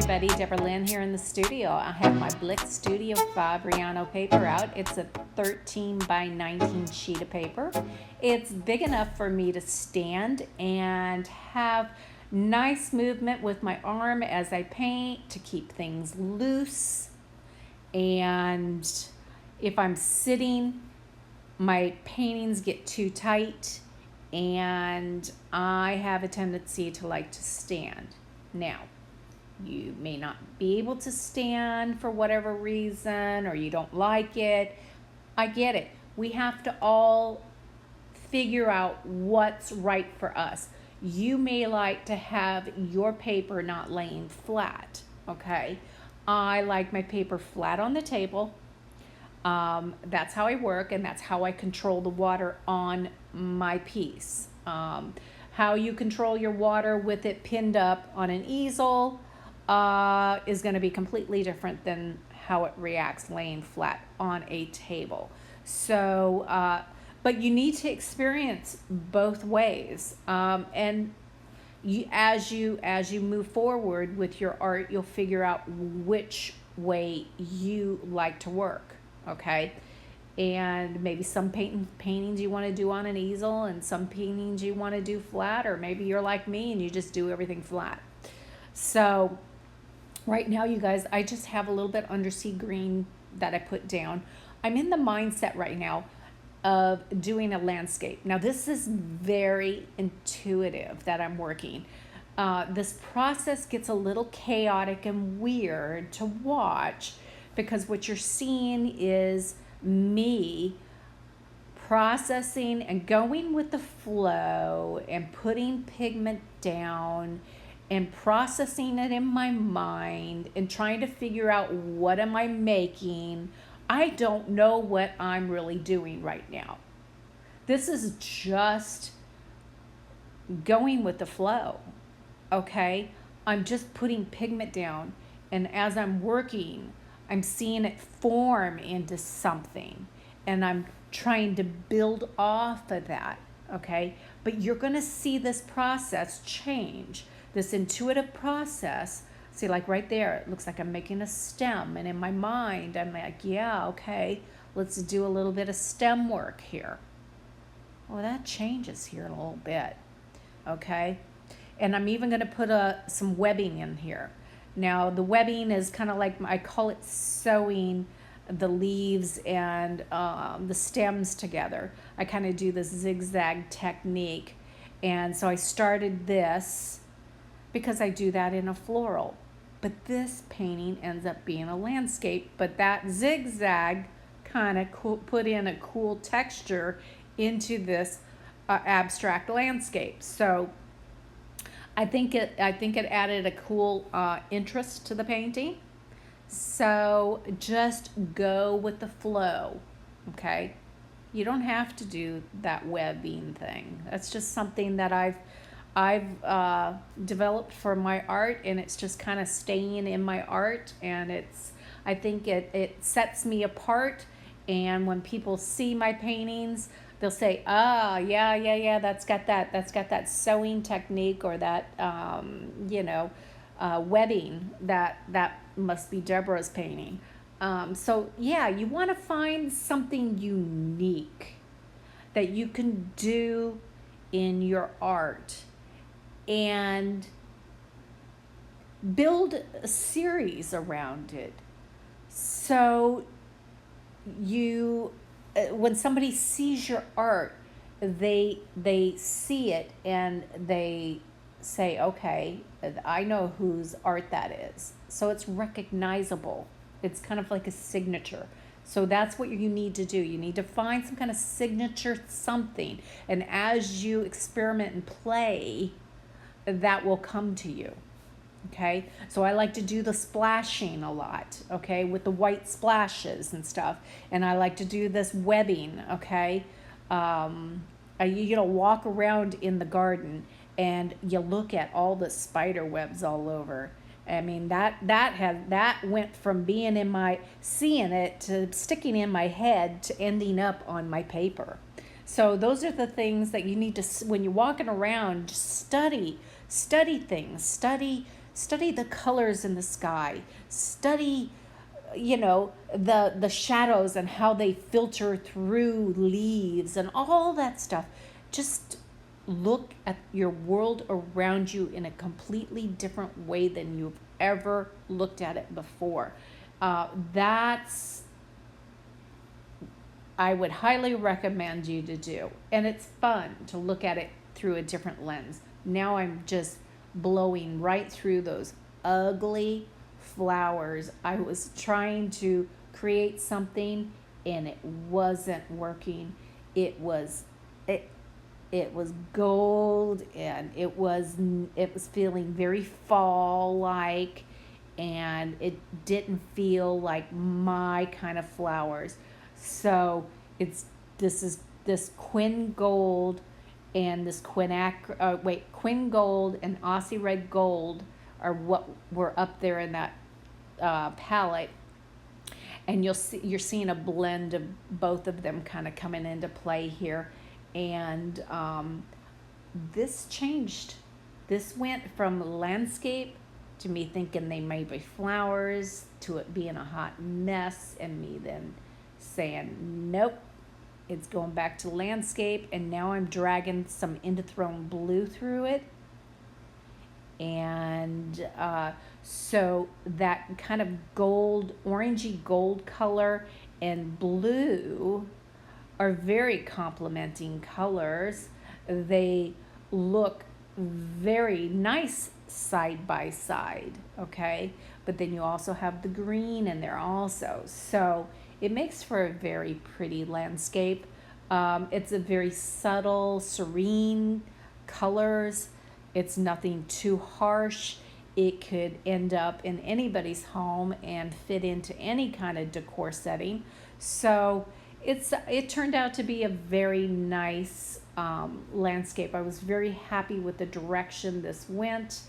everybody, Debra here in the studio. I have my Blick Studio 5 Riano paper out. It's a 13 by 19 sheet of paper. It's big enough for me to stand and have nice movement with my arm as I paint to keep things loose. And if I'm sitting, my paintings get too tight and I have a tendency to like to stand. Now, you may not be able to stand for whatever reason, or you don't like it. I get it. We have to all figure out what's right for us. You may like to have your paper not laying flat, okay? I like my paper flat on the table. That's how I work, and that's how I control the water on my piece. How you control your water with it pinned up on an easel is going to be completely different than how it reacts laying flat on a table. So, but you need to experience both ways. And as you move forward with your art, you'll figure out which way you like to work. Okay. And maybe some paintings you want to do on an easel, and some paintings you want to do flat, or maybe you're like me and you just do everything flat. So right now, you guys, I just have a little bit undersea green that I put down. I'm in the mindset right now of doing a landscape. Now, this is very intuitive that I'm working. This process gets a little chaotic and weird to watch, because what you're seeing is me processing and going with the flow and putting pigment down and processing it in my mind and trying to figure out what am I making. I don't know what I'm really doing right now. This is just going with the flow, okay? I'm just putting pigment down, and as I'm working, I'm seeing it form into something, and I'm trying to build off of that, okay? But you're going to see this process change, this intuitive process. See, like right there, it looks like I'm making a stem, and in my mind, I'm like, yeah, okay, let's do a little bit of stem work here. Well, that changes here a little bit, okay? And I'm even going to put some webbing in here. Now, the webbing is kind of like, I call it sewing the leaves and the stems together. I kind of do this zigzag technique. And so I started this because I do that in a floral. But this painting ends up being a landscape. But that zigzag kind of put in a cool texture into this abstract landscape. So I think it added a cool interest to the painting. So just go with the flow, okay? You don't have to do that webbing thing. That's just something that I've developed for my art, and it's just kind of staying in my art, and I think it sets me apart. And when people see my paintings, they'll say, yeah, that's got that sewing technique, or that webbing that must be Debra's painting. So yeah, you want to find something unique that you can do in your art and build a series around it. So when somebody sees your art, they see it and they say, okay, I know whose art that is. So it's recognizable. It's kind of like a signature. So that's what you need to do. You need to find some kind of signature something. And as you experiment and play, that will come to you. Okay, so I like to do the splashing a lot, okay, with the white splashes and stuff. And I like to do this webbing, okay. You walk around in the garden and you look at all the spider webs all over. I mean, that went from seeing it to sticking in my head to ending up on my paper. So those are the things that you need to, when you're walking around, just study things, study Study the colors in the sky. Study, the shadows and how they filter through leaves and all that stuff. Just look at your world around you in a completely different way than you've ever looked at it before. That's I would highly recommend you to do. And it's fun to look at it through a different lens. Now I'm just blowing right through those ugly flowers. I was trying to create something and it wasn't working. It was gold, and it was feeling very fall like, and it didn't feel like my kind of flowers. So this Quinn Gold and this Quinn Gold and Aussie Red Gold are what were up there in that palette, and you're seeing a blend of both of them kind of coming into play here. And this changed. This went from landscape to me thinking they may be flowers, to it being a hot mess, and me then saying, nope, it's going back to landscape. And now I'm dragging some Indothrone blue through it. And so that kind of gold, orangey gold color and blue are very complementing colors. They look very nice side by side, okay? But then you also have the green in there also. So it makes for a very pretty landscape. It's a very subtle, serene colors. It's nothing too harsh. It could end up in anybody's home and fit into any kind of decor setting. So it turned out to be a very nice landscape. I was very happy with the direction this went.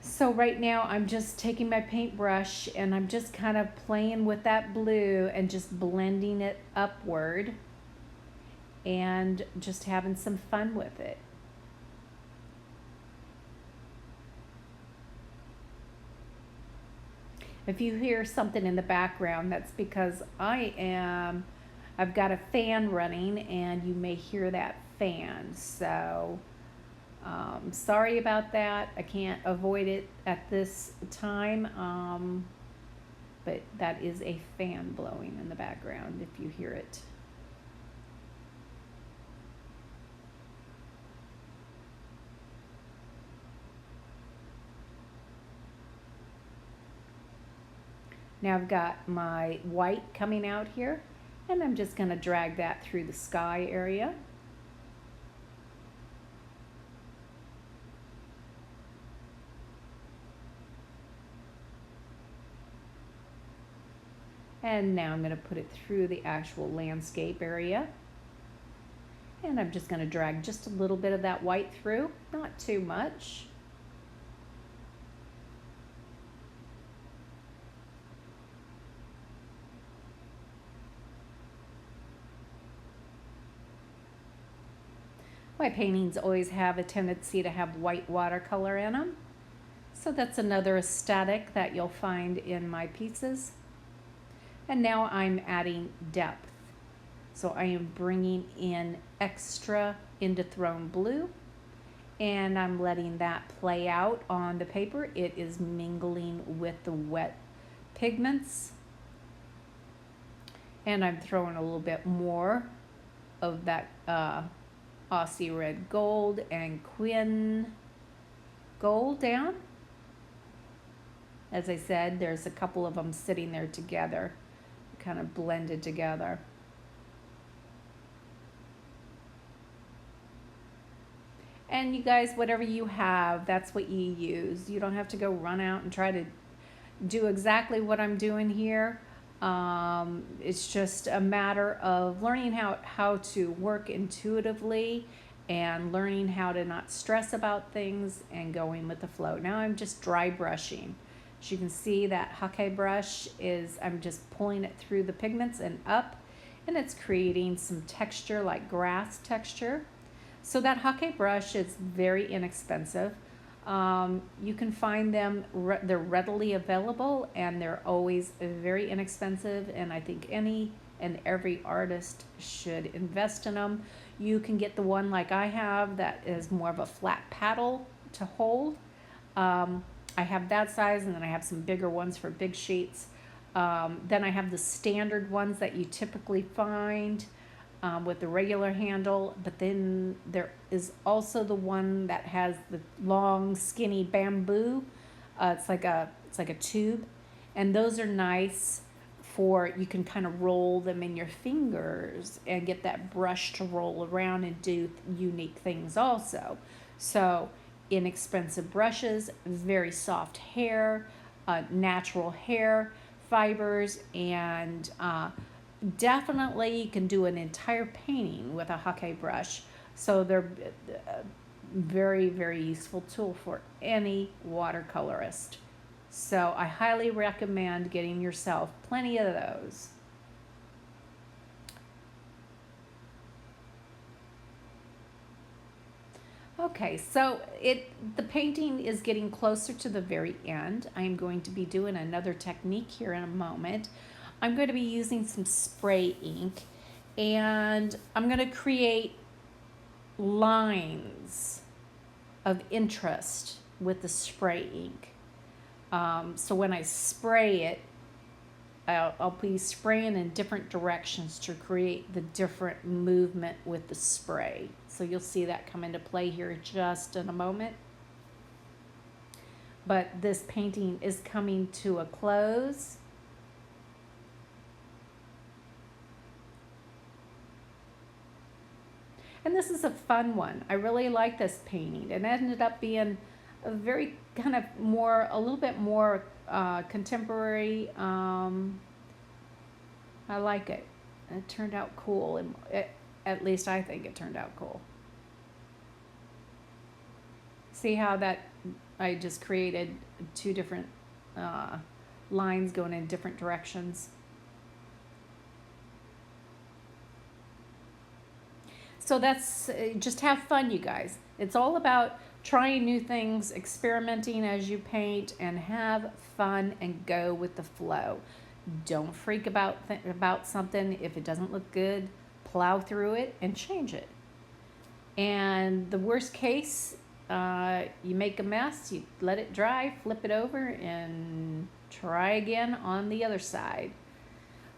So right now I'm just taking my paintbrush and I'm just kind of playing with that blue and just blending it upward and just having some fun with it. If you hear something in the background, that's because I've got a fan running and you may hear that fan. So sorry about that. I can't avoid it at this time. But that is a fan blowing in the background if you hear it. Now I've got my white coming out here, and I'm just going to drag that through the sky area. And now I'm going to put it through the actual landscape area. And I'm just going to drag just a little bit of that white through, not too much. My paintings always have a tendency to have white watercolor in them. So that's another aesthetic that you'll find in my pieces. And now I'm adding depth. So I am bringing in extra Indothrone blue, and I'm letting that play out on the paper. It is mingling with the wet pigments. And I'm throwing a little bit more of that Aussie Red Gold and Quinn Gold down. As I said, there's a couple of them sitting there together, kind of blended together. And you guys, whatever you have, that's what you use. You don't have to go run out and try to do exactly what I'm doing here. It's just a matter of learning how to work intuitively and learning how to not stress about things and going with the flow. Now I'm just dry brushing. As you can see, that hake brush I'm just pulling it through the pigments and up, and it's creating some texture like grass texture. So that hake brush is very inexpensive. You can find them, they're readily available, and they're always very inexpensive, and I think any and every artist should invest in them. You can get the one like I have that is more of a flat paddle to hold. I have that size, and then I have some bigger ones for big sheets. Then I have the standard ones that you typically find with the regular handle, but then there is also the one that has the long, skinny bamboo. It's like a tube, and those are nice for, you can kind of roll them in your fingers and get that brush to roll around and do unique things also. So inexpensive brushes, very soft hair, natural hair fibers, and definitely you can do an entire painting with a hake brush. So they're a very, very useful tool for any watercolorist. So I highly recommend getting yourself plenty of those. Okay, so the painting is getting closer to the very end. I am going to be doing another technique here in a moment. I'm going to be using some spray ink, and I'm going to create lines of interest with the spray ink. So when I spray it, I'll be spraying in different directions to create the different movement with the spray. So you'll see that come into play here just in a moment. But this painting is coming to a close. And this is a fun one. I really like this painting. It ended up being a very kind of more, a little bit more contemporary. I like it. It turned out cool, and at least I think it turned out cool. See how that I just created two different lines going in different directions. So that's, just have fun, you guys. It's all about trying new things, experimenting as you paint, and have fun and go with the flow. Don't freak about something. If it doesn't look good, plow through it and change it. And the worst case, you make a mess, you let it dry, flip it over, and try again on the other side.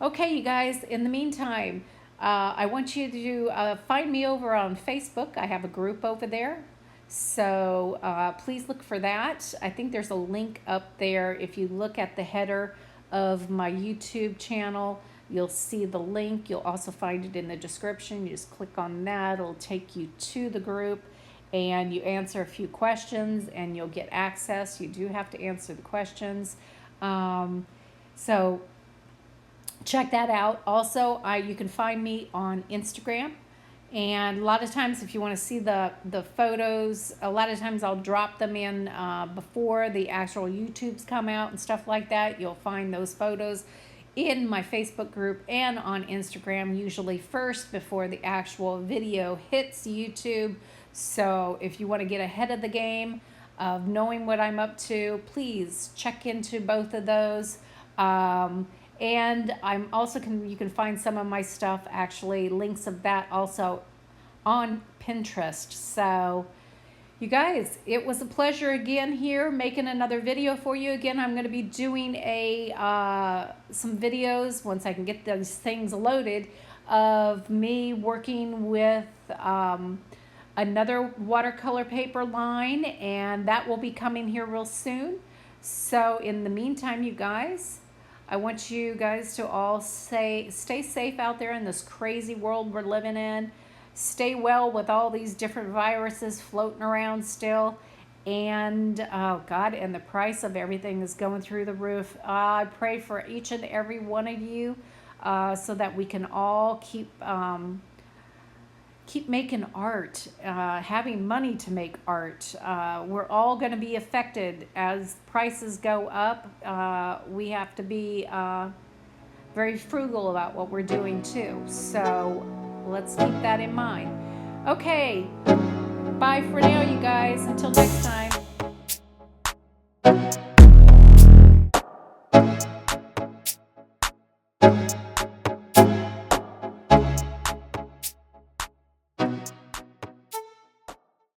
Okay, you guys, in the meantime, I want you to find me over on Facebook. I have a group over there. So please look for that. I think there's a link up there. If you look at the header of my YouTube channel, you'll see the link. You'll also find it in the description. You just click on that. It'll take you to the group, and you answer a few questions and you'll get access. You do have to answer the questions. So check that out. Also, you can find me on Instagram. And a lot of times, if you want to see the photos, a lot of times I'll drop them in before the actual YouTubes come out and stuff like that. You'll find those photos in my Facebook group and on Instagram, usually first before the actual video hits YouTube. So if you want to get ahead of the game of knowing what I'm up to, please check into both of those. And I'm also you can find some of my stuff, actually links of that also on Pinterest. So you guys, it was a pleasure again here making another video for you. Again, I'm going to be doing some videos once I can get those things loaded of me working with another watercolor paper line, and that will be coming here real soon. So in the meantime, you guys, I want you guys to all stay safe out there in this crazy world we're living in. Stay well with all these different viruses floating around still. And, oh God, and the price of everything is going through the roof. I pray for each and every one of you so that we can all keep making art, having money to make art. We're all going to be affected as prices go up. We have to be very frugal about what we're doing too. So let's keep that in mind. Okay, bye for now, you guys. Until next time.